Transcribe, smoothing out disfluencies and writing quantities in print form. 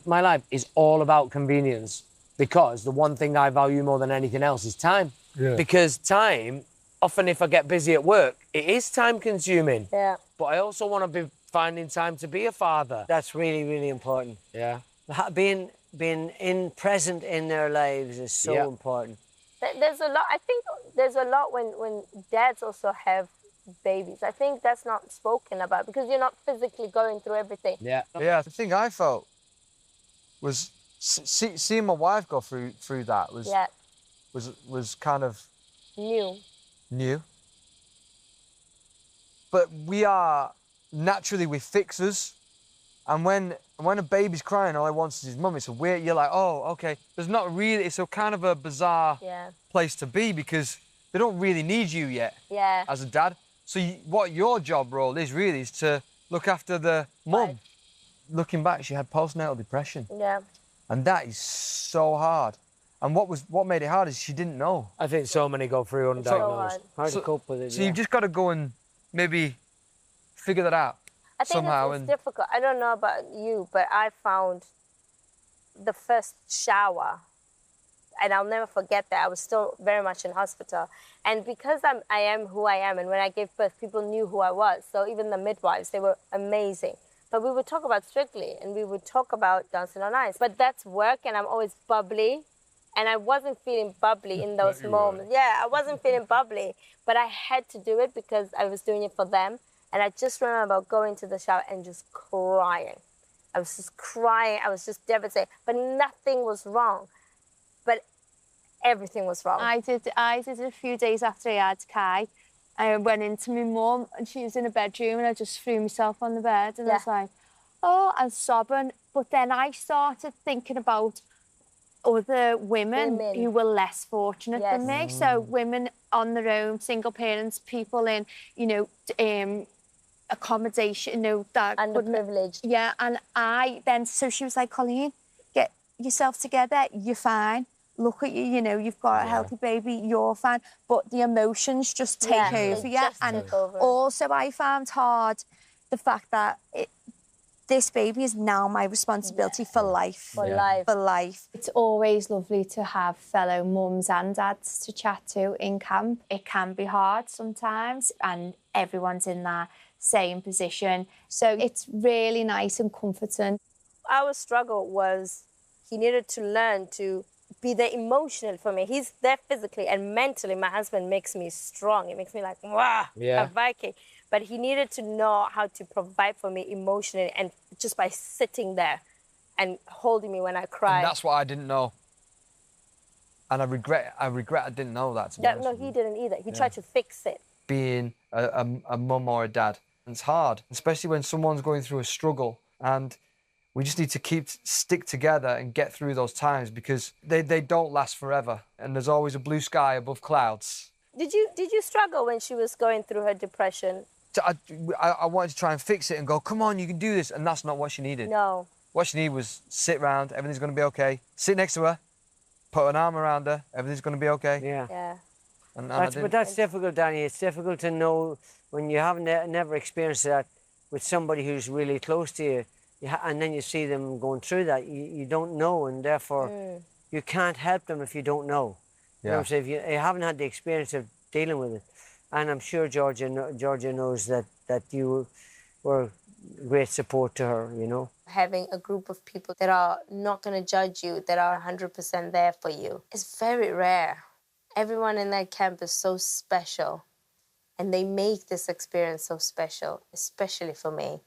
my life is all about convenience, because the one thing I value more than anything else is time. Yeah. Because time, often if I get busy at work, it is time consuming. Yeah. But I also want to be finding time to be a father. That's really, really important. Yeah. Being present in their lives is so important. There's a lot. I think there's a lot when dads also have babies. I think that's not spoken about because you're not physically going through everything. Yeah. Yeah. The thing I felt was seeing my wife go through that was kind of new. But we are naturally with fixers, and when a baby's crying, all he wants is his mum. It's a weird. You're like, oh, okay. There's not really. It's a kind of a bizarre place to be because they don't really need you yet. Yeah. As a dad. So what your job role is really is to look after the mum. Right. Looking back, she had postnatal depression. Yeah. And that is so hard. And what made it hard is she didn't know. I think so many go through undiagnosed. Hard to cope with it. So you've just got to go and maybe figure that out. I think somehow it's difficult. I don't know about you, but I found the first shower, and I'll never forget that. I was still very much in hospital. And because I am who I am, and when I gave birth, people knew who I was. So even the midwives, they were amazing. But we would talk about Strictly, and we would talk about Dancing on Ice. But that's work, and I'm always bubbly. And I wasn't feeling bubbly in those moments. Yeah, I wasn't feeling bubbly. But I had to do it because I was doing it for them. And I just remember going to the shower and just crying. I was just crying. I was just devastated. But nothing was wrong. But everything was wrong. I did it a few days after I had Kai. I went into my mum and she was in a bedroom and I just threw myself on the bed and I was like, oh, I'm sobbing. But then I started thinking about other women who were less fortunate than me. So women on their own, single parents, people in, accommodation, that underprivileged. Yeah, and so she was like, Coleen, get yourself together, you're fine. Look at you, you've got a healthy baby, you're fine. But the emotions just take over you. And also I found hard the fact that this baby is now my responsibility for life. For life. It's always lovely to have fellow mums and dads to chat to in camp. It can be hard sometimes, and everyone's in that same position. So it's really nice and comforting. Our struggle was he needed to learn to be there emotionally for me. He's there physically and mentally. My husband makes me strong. It makes me like, wow, a Viking. But he needed to know how to provide for me emotionally, and just by sitting there and holding me when I cry. And that's what I didn't know. And I regret I didn't know that, to be honest. No, he didn't either. He tried to fix it. Being a mum or a dad, it's hard, especially when someone's going through a struggle, and we just need to stick together and get through those times because they don't last forever, and there's always a blue sky above clouds. Did you struggle when she was going through her depression? I wanted to try and fix it and go, come on, you can do this, and that's not what she needed. No. What she needed was sit around, everything's going to be okay. Sit next to her, put an arm around her, everything's going to be okay. Yeah. But that's difficult, Danny. It's difficult to know when you haven't never experienced that with somebody who's really close to you, and then you see them going through that. You don't know, and therefore you can't help them if you don't know. You know what I'm saying? If you haven't had the experience of dealing with it. And I'm sure Georgia knows that you were great support to her, Having a group of people that are not going to judge you, that are 100% there for you, is very rare. Everyone in that camp is so special, and they make this experience so special, especially for me.